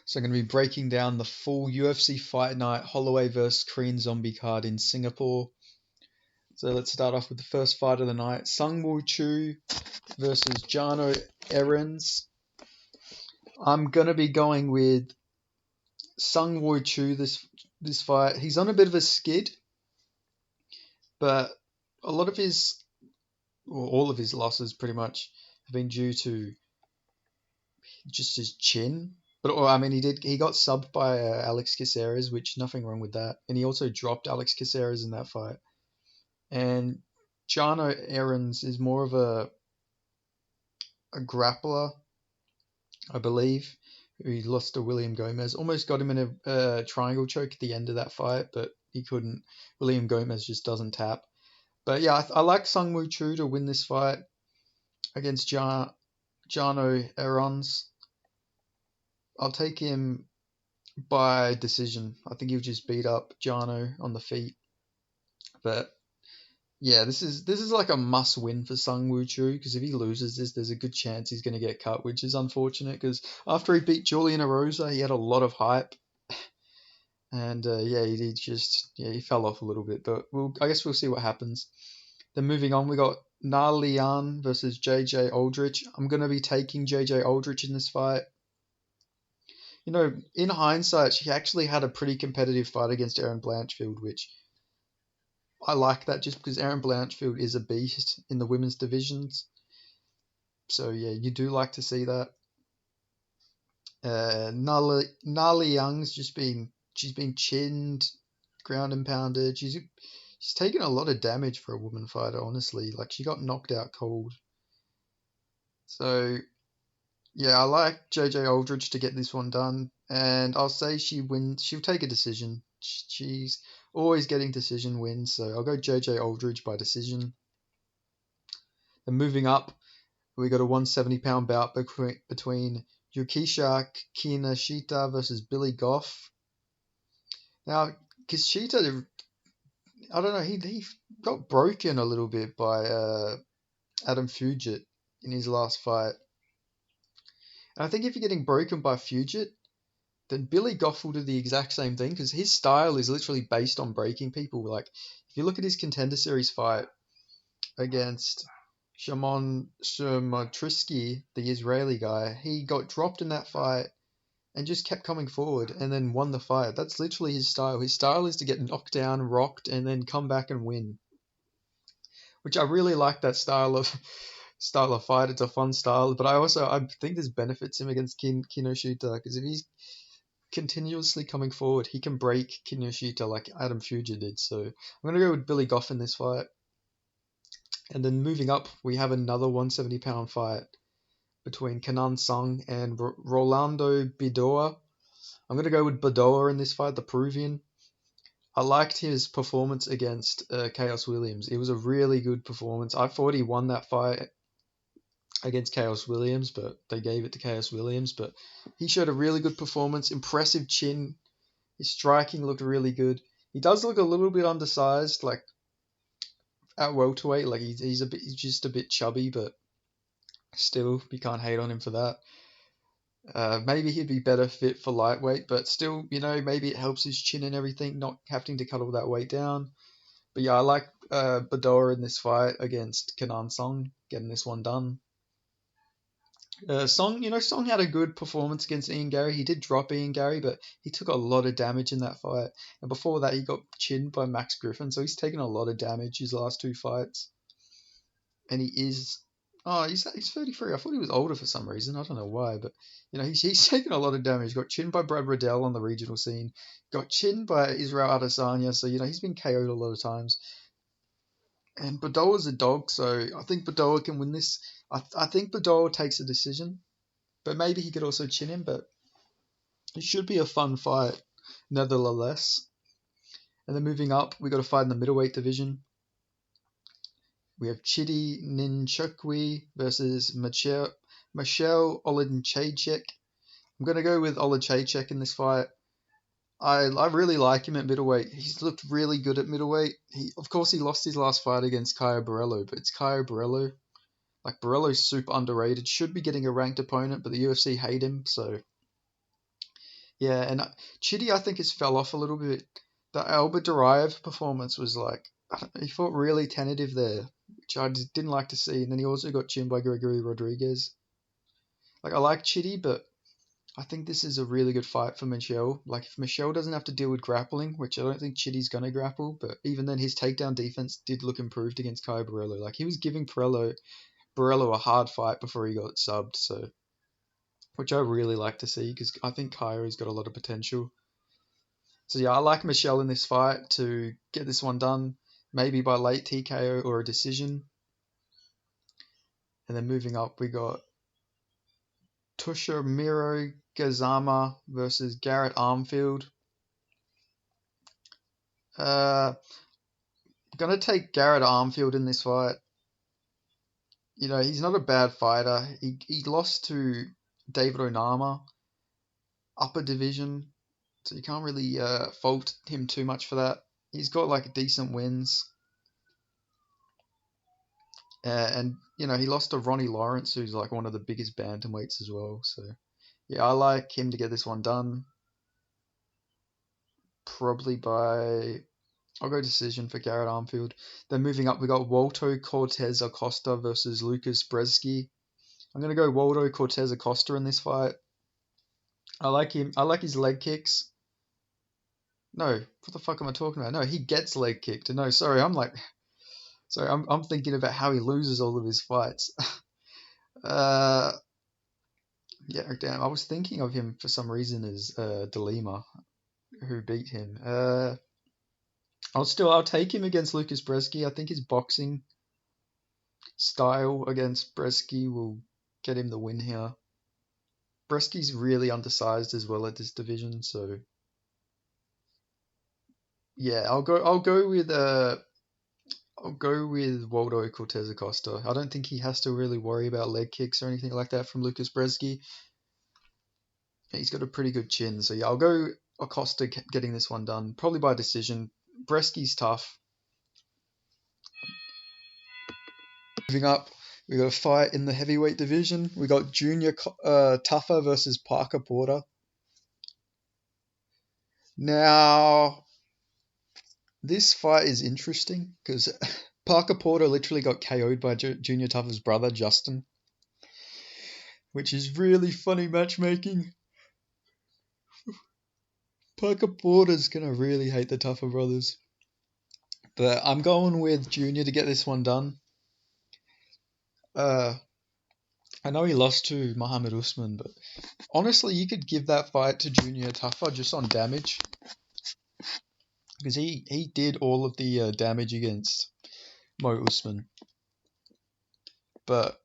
So I'm going to be breaking down the full UFC Fight Night Holloway vs Korean Zombie card in Singapore. So let's start off with the first fight of the night: Sung Woo Chu versus Jano Erens. I'm going to be going with Sung Woo Chu this fight. He's on a bit of a skid, but a lot of his, or all of his losses pretty much have been due to just his chin. But I mean, he got subbed by Alex Caceres, which nothing wrong with that, and he also dropped Alex Caceres in that fight. And Jano Erens is more of a grappler, I believe. He lost to William Gomez. Almost got him in a triangle choke at the end of that fight, but he couldn't. William Gomez just doesn't tap. But yeah, I like Sung Woo Chu to win this fight against Jano Erens. I'll take him by decision. I think he'll just beat up Jano on the feet. But yeah, this is like a must win for Sung Woo Chu, because if he loses this, there's a good chance he's going to get cut, which is unfortunate because after he beat Julian Erosa, he had a lot of hype. And yeah, he fell off a little bit, but I guess we'll see what happens. Then moving on, we got Na Lian versus JJ Aldrich. I'm going to be taking JJ Aldrich in this fight. You know, in hindsight, she actually had a pretty competitive fight against Erin Blanchfield, which I like that just because Erin Blanchfield is a beast in the women's divisions. So yeah, you do like to see that. Nali Young's she's been chinned, ground and pounded. She's taken a lot of damage for a woman fighter, honestly. Like, she got knocked out cold. So yeah, I like JJ Aldrich to get this one done, and I'll say she wins. She'll take a decision. She's always getting decision wins, so I'll go JJ Aldrich by decision. Then moving up, we got a 170-pound bout between Yukisha Kinashita versus Billy Goff. Now, Kishita, I don't know, he got broken a little bit by Adam Fugit in his last fight. And I think if you're getting broken by Fugit, then Billy Goff will do the exact same thing, because his style is literally based on breaking people. Like, if you look at his Contender Series fight against Shimon Shermatrisky, the Israeli guy, he got dropped in that fight and just kept coming forward and then won the fight. That's literally his style. His style is to get knocked down, rocked, and then come back and win. Which I really like that style of fight. It's a fun style, but I think this benefits him against Kinoshita, because if he's continuously coming forward, he can break Kinoshita like Adam Fuji did. So I'm gonna go with Billy Goff in this fight. And then moving up, we have another 170-pound fight between Kanan Sung and Rolando Bidoa. I'm going to go with Bidoa in this fight, the Peruvian. I liked his performance against Chaos Williams. It was a really good performance. I thought he won that fight against Chaos Williams, but they gave it to Chaos Williams. But he showed a really good performance, impressive chin. His striking looked really good. He does look a little bit undersized, like at welterweight. Like, he's just a bit chubby, but still, you can't hate on him for that. Maybe he'd be better fit for lightweight, but still, maybe it helps his chin and everything, not having to cut all that weight down. But yeah, I like Badora in this fight against Kanan Song, getting this one done. Song had a good performance against Ian Gary. He did drop Ian Gary, but he took a lot of damage in that fight. And before that, he got chinned by Max Griffin, so he's taken a lot of damage his last two fights. And he's 33. I thought he was older for some reason. I don't know why, but he's taken a lot of damage. Got chinned by Brad Riddell on the regional scene. Got chinned by Israel Adesanya. So he's been KO'd a lot of times. And Badoa's a dog, so I think Badoa can win this. I think Badoa takes a decision, but maybe he could also chin him. But it should be a fun fight, nevertheless. And then moving up, we got a fight in the middleweight division. We have Chidi Ninchukwi versus Michelle Olenchaychek. I'm going to go with Olenchaychek in this fight. I really like him at middleweight. He's looked really good at middleweight. Of course, he lost his last fight against Caio Borrello, but it's Caio Borrello. Like, Borrello's super underrated. Should be getting a ranked opponent, but the UFC hate him, so Yeah, and Chitty, I think, has fell off a little bit. The Albert Duraev performance was like, I don't know, he felt really tentative there, which I just didn't like to see. And then he also got chinned by Gregory Rodriguez. Like, I like Chitty, but I think this is a really good fight for Michelle. Like, if Michelle doesn't have to deal with grappling, which I don't think Chitty's going to grapple, but even then, his takedown defense did look improved against Kai Borello. Like, he was giving Borello a hard fight before he got subbed, so which I really like to see because I think Kairo's got a lot of potential. So yeah, I like Michelle in this fight to get this one done, maybe by late TKO or a decision. And then moving up, we got Toshimiro Gazama versus Garrett Armfield. Gonna take Garrett Armfield in this fight. You know, he's not a bad fighter. He lost to David Onama, upper division, so you can't really fault him too much for that. He's got like decent wins. And you know, he lost to Ronnie Lawrence, who's like one of the biggest bantamweights as well. So yeah, I like him to get this one done. Probably by I'll go decision for Garrett Armfield. Then moving up, we got Waldo Cortez Acosta versus Lucas Brzeski. I'm gonna go Waldo Cortez Acosta in this fight. I like him. I like his leg kicks. No, what the fuck am I talking about? No, he gets leg kicked. No, sorry, I'm thinking about how he loses all of his fights. uh, yeah, damn. I was thinking of him for some reason as Delima, who beat him. I'll take him against Lucas Brzeski. I think his boxing style against Brzeski will get him the win here. Brzeski's really undersized as well at this division, so yeah, I'll go with Waldo Cortez Acosta. I don't think he has to really worry about leg kicks or anything like that from Lucas Brzeski. He's got a pretty good chin, so yeah, I'll go Acosta getting this one done, probably by decision. Brzeski's tough. Moving up, we got a fight in the heavyweight division. We got Junior Tuffer versus Parker Porter. Now, this fight is interesting because Parker Porter literally got KO'd by Junior Tuffer's brother, Justin, which is really funny matchmaking. Parker Porter's gonna really hate the Tuffer brothers. But I'm going with Junior to get this one done. I know he lost to Muhammad Usman, but honestly, you could give that fight to Junior Tuffer just on damage. Because he did all of the damage against Mo Usman. But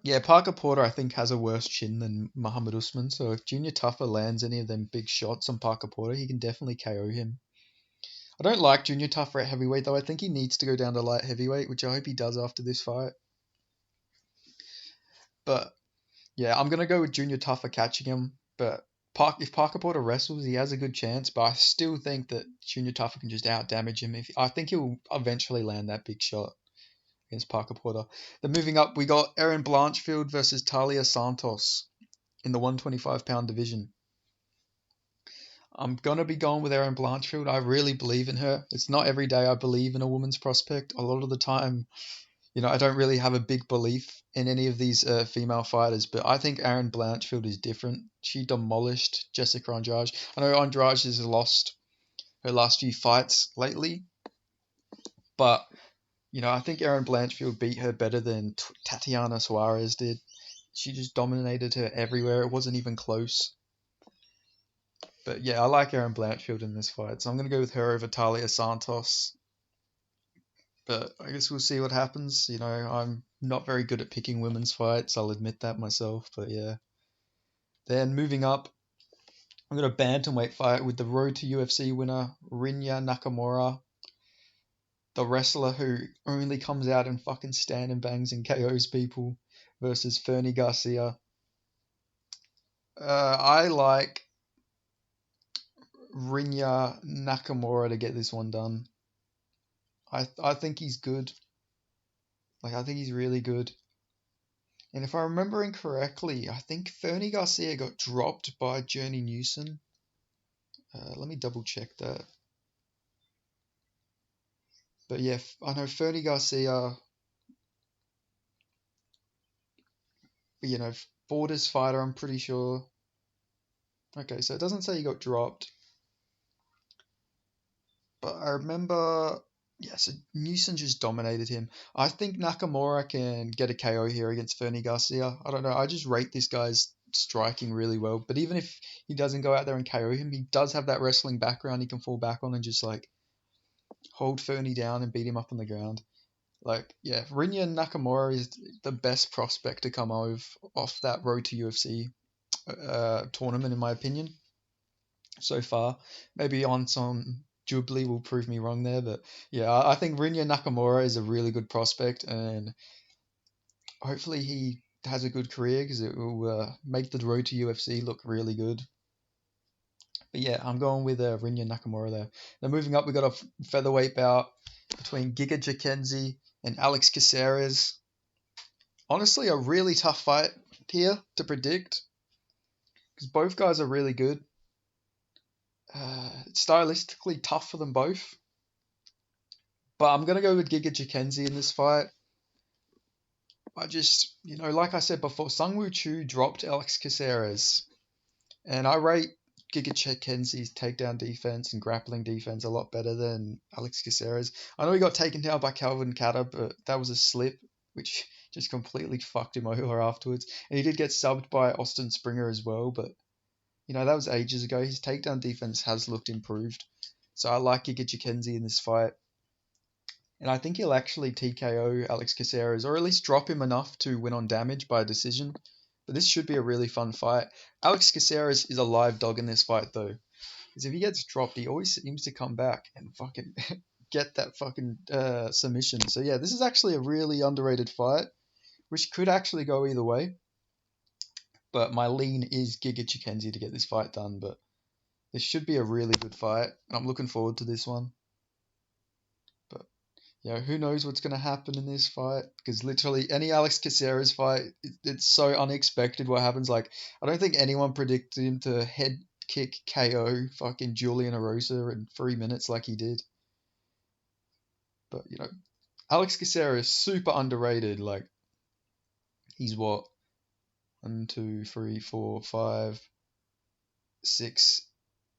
yeah, Parker Porter I think has a worse chin than Muhammad Usman. So if Junior Tuffer lands any of them big shots on Parker Porter, he can definitely KO him. I don't like Junior Tuffer at heavyweight though. I think he needs to go down to light heavyweight, which I hope he does after this fight. But yeah, I'm gonna go with Junior Tuffer catching him. But if Parker Porter wrestles, he has a good chance. But I still think that Junior Tuffer can just out damage him. I think he'll eventually land that big shot against Parker Porter. Then moving up, we got Erin Blanchfield versus Talia Santos in the 125-pound division. I'm gonna be going with Erin Blanchfield. I really believe in her. It's not every day I believe in a woman's prospect. A lot of the time, you know, I don't really have a big belief in any of these female fighters, but I think Erin Blanchfield is different. She demolished Jessica Andrade. I know Andrade has lost her last few fights lately, but you know, I think Erin Blanchfield beat her better than Tatiana Suarez did. She just dominated her everywhere. It wasn't even close. But yeah, I like Erin Blanchfield in this fight, so I'm going to go with her over Talia Santos. But I guess we'll see what happens. You know, I'm not very good at picking women's fights. I'll admit that myself. But yeah. Then moving up, I'm going to bantamweight fight with the Road to UFC winner Rinya Nakamura, the wrestler who only comes out and fucking stand and bangs and KOs people, versus Fernie Garcia. I like Rinya Nakamura to get this one done. I think he's good. Like, I think he's really good. And if I'm remembering correctly, I think Fernie Garcia got dropped by Journey Newson. Let me double check that. But yeah, I know Fernie Garcia, Borders fighter, I'm pretty sure. Okay, so it doesn't say he got dropped. But I remember, yeah, so Newson just dominated him. I think Nakamura can get a KO here against Fernie Garcia. I don't know. I just rate this guy's striking really well. But even if he doesn't go out there and KO him, he does have that wrestling background he can fall back on and just like hold Fernie down and beat him up on the ground. Like, yeah, Rinya Nakamura is the best prospect to come off that road to UFC tournament, in my opinion, so far. Maybe on some Jubilee will prove me wrong there, but yeah, I think Rinya Nakamura is a really good prospect, and hopefully he has a good career because it will make the road to UFC look really good. But yeah, I'm going with Rinya Nakamura there. Now moving up, we got a featherweight bout between Giga Jackenzie and Alex Caceres. Honestly, a really tough fight here to predict because both guys are really good. Stylistically tough for them both. But I'm going to go with Giga Jackenzie in this fight. I just, like I said before, Sungwoo Chu dropped Alex Caceres. And I rate Giga Jackenzie's takedown defense and grappling defense a lot better than Alex Caceres. I know he got taken down by Calvin Kattar, but that was a slip, which just completely fucked him over afterwards. And he did get subbed by Austin Springer as well, but, that was ages ago. His takedown defense has looked improved. So I like Giga Jackenzie in this fight. And I think he'll actually TKO Alex Caceres, or at least drop him enough to win on damage by decision. But this should be a really fun fight. Alex Caceres is a live dog in this fight, though. Because if he gets dropped, he always seems to come back and fucking get that fucking submission. So yeah, this is actually a really underrated fight, which could actually go either way. But my lean is Giga Jackenzie to get this fight done. But this should be a really good fight. I'm looking forward to this one. Who knows what's going to happen in this fight? Because literally any Alex Caceres fight, it's so unexpected what happens. Like, I don't think anyone predicted him to head kick KO fucking Julian Erosa in 3 minutes like he did. But, Alex Caceres is super underrated. Like, he's what? 1, 2, 3, 4, 5, 6,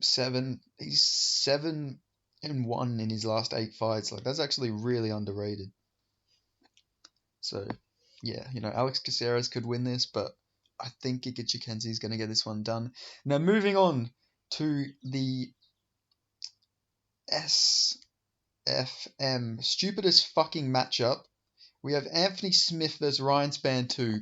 7. He's 7-1 in his last 8 fights. Like, that's actually really underrated. So, yeah, Alex Caceres could win this, but I think Giga Jackenzie is going to get this one done. Now, moving on to the SFM, stupidest fucking matchup. We have Anthony Smith versus Ryan Spann 2.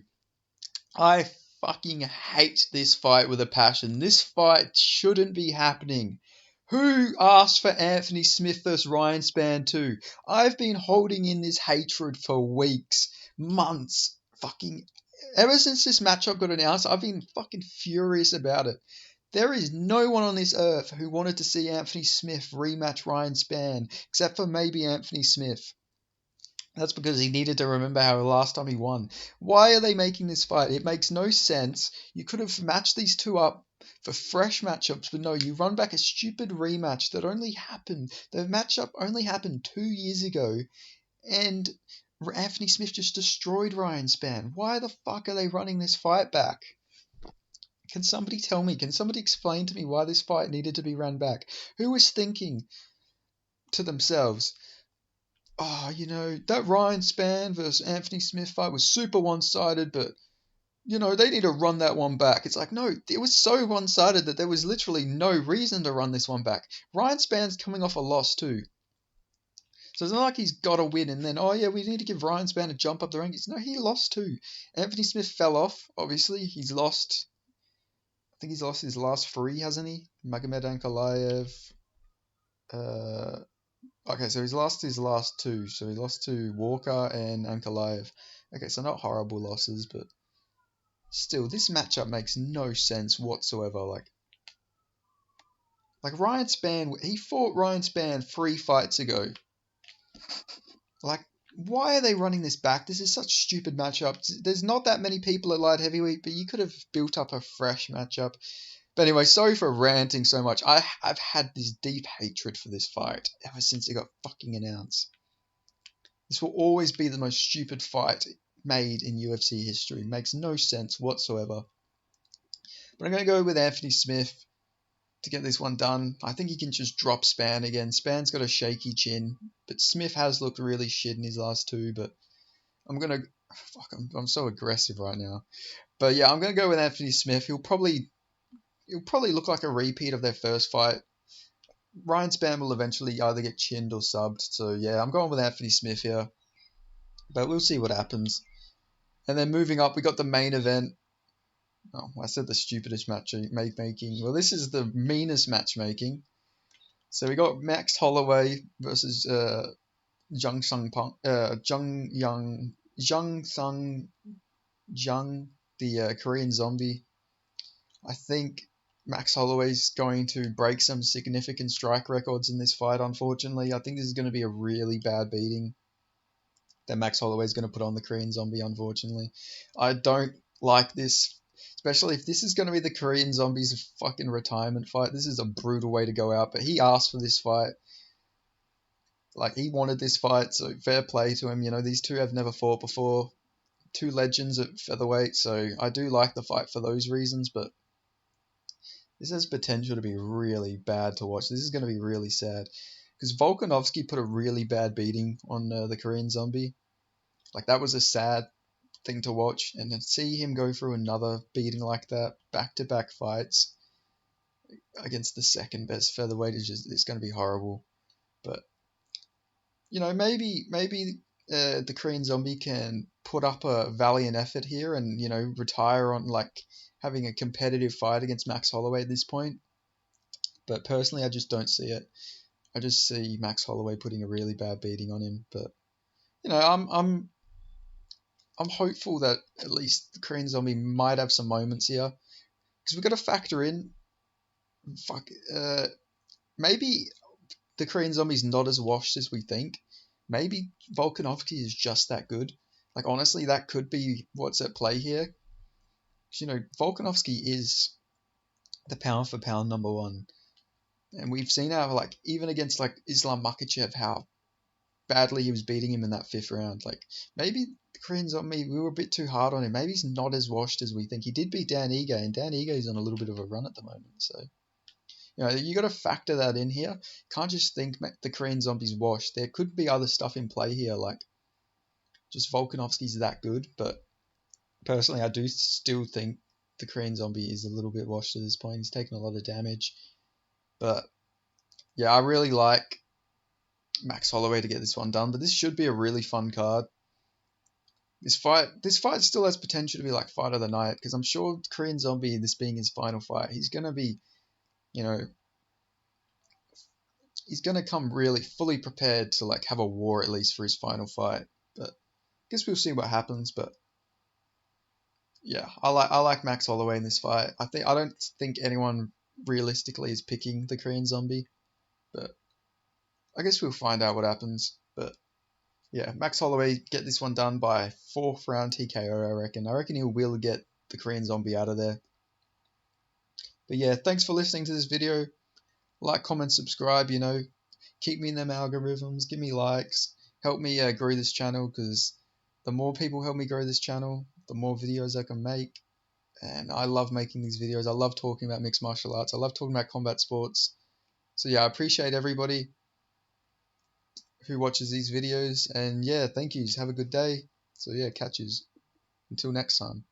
I fucking hate this fight with a passion. This fight shouldn't be happening. Who asked for Anthony Smith versus Ryan Spann 2? I've been holding in this hatred for weeks, months, fucking... Ever since this matchup got announced, I've been fucking furious about it. There is no one on this earth who wanted to see Anthony Smith rematch Ryan Spann, except for maybe Anthony Smith. That's because he needed to remember how last time he won. Why are they making this fight? It makes no sense. You could have matched these two up for fresh matchups, but no, you run back a stupid rematch that only happened. The matchup only happened 2 years ago, and Anthony Smith just destroyed Ryan Spann. Why the fuck are they running this fight back? Can somebody tell me? Can somebody explain to me why this fight needed to be run back? Who was thinking to themselves, that Ryan Spann versus Anthony Smith fight was super one-sided, but, they need to run that one back. It's like, no, it was so one-sided that there was literally no reason to run this one back. Ryan Spann's coming off a loss too. So it's not like he's got to win and then, we need to give Ryan Spann a jump up the rankings. No, he lost too. Anthony Smith fell off, obviously. I think he's lost his last 3, hasn't he? Magomed Ankalaev, okay, so he's lost his last 2. So he lost to Walker and Ankalaev. Okay, so not horrible losses, but still, this matchup makes no sense whatsoever. Like Ryan Spann, he fought Ryan Spann 3 fights ago. Like, why are they running this back? This is such a stupid matchup. There's not that many people at light heavyweight, but you could have built up a fresh matchup. But anyway, sorry for ranting so much. I've had this deep hatred for this fight ever since it got fucking announced. This will always be the most stupid fight made in UFC history. It makes no sense whatsoever. But I'm going to go with Anthony Smith to get this one done. I think he can just drop Span again. Span's got a shaky chin, but Smith has looked really shit in his last two. But I'm going to... Fuck, I'm so aggressive right now. But yeah, I'm going to go with Anthony Smith. He'll probably look like a repeat of their first fight. Ryan Spann will eventually either get chinned or subbed. So yeah, I'm going with Anthony Smith here. But we'll see what happens. And then moving up, we got the main event. Oh, I said the stupidest matchmaking. Well, this is the meanest matchmaking. So we got Max Holloway versus Jung Sung Jung, the Korean Zombie. I think Max Holloway's going to break some significant strike records in this fight, unfortunately. I think this is going to be a really bad beating that Max Holloway's going to put on the Korean Zombie, unfortunately. I don't like this, especially if this is going to be the Korean Zombie's fucking retirement fight. This is a brutal way to go out, but he asked for this fight. Like, he wanted this fight, so fair play to him. You know, these two have never fought before. Two legends at featherweight, so I do like the fight for those reasons, but this has potential to be really bad to watch. This is going to be really sad. Because Volkanovski put a really bad beating on the Korean Zombie. Like, that was a sad thing to watch. And to see him go through another beating like that, back-to-back fights against the second best featherweight, it's going to be horrible. But, you know, maybe the Korean Zombie can put up a valiant effort here and, you know, retire on, like, having a competitive fight against Max Holloway at this point. But personally, I just don't see it. I just see Max Holloway putting a really bad beating on him. But, you know, I'm hopeful that at least the Korean Zombie might have some moments here. Because we've got to factor in, maybe the Korean Zombie's not as washed as we think. Maybe Volkanovski is just that good. Like, honestly, that could be what's at play here. You know, Volkanovski is the pound for pound number one. And we've seen how, like, even against, like, Islam Makhachev, how badly he was beating him in that fifth round. Like, maybe the Korean Zombie, we were a bit too hard on him. Maybe he's not as washed as we think. He did beat Dan Ige, and Dan Ige's on a little bit of a run at the moment. So, you know, you got to factor that in here. Can't just think the Korean Zombie's washed. There could be other stuff in play here, like just Volkanovski's that good. But personally, I do still think the Korean Zombie is a little bit washed at this point. He's taken a lot of damage. But, yeah, I really like Max Holloway to get this one done. But this should be a really fun card. This fight still has potential to be like fight of the night, because I'm sure Korean Zombie, this being his final fight, he's going to be, you know, he's going to come really fully prepared to like have a war at least for his final fight. But I guess we'll see what happens. But yeah, I like Max Holloway in this fight. I don't think anyone realistically is picking the Korean Zombie, but I guess we'll find out what happens. But yeah, Max Holloway get this one done by 4th round TKO, I reckon. I reckon he will get the Korean Zombie out of there. But yeah, thanks for listening to this video. Like, comment, subscribe, you know. Keep me in them algorithms, give me likes. Help me grow this channel, because the more people help me grow this channel, the more videos I can make. And I love making these videos. I love talking about mixed martial arts. I love talking about combat sports. So yeah, I appreciate everybody who watches these videos. And yeah, thank yous. Have a good day. So yeah, catches. Until next time.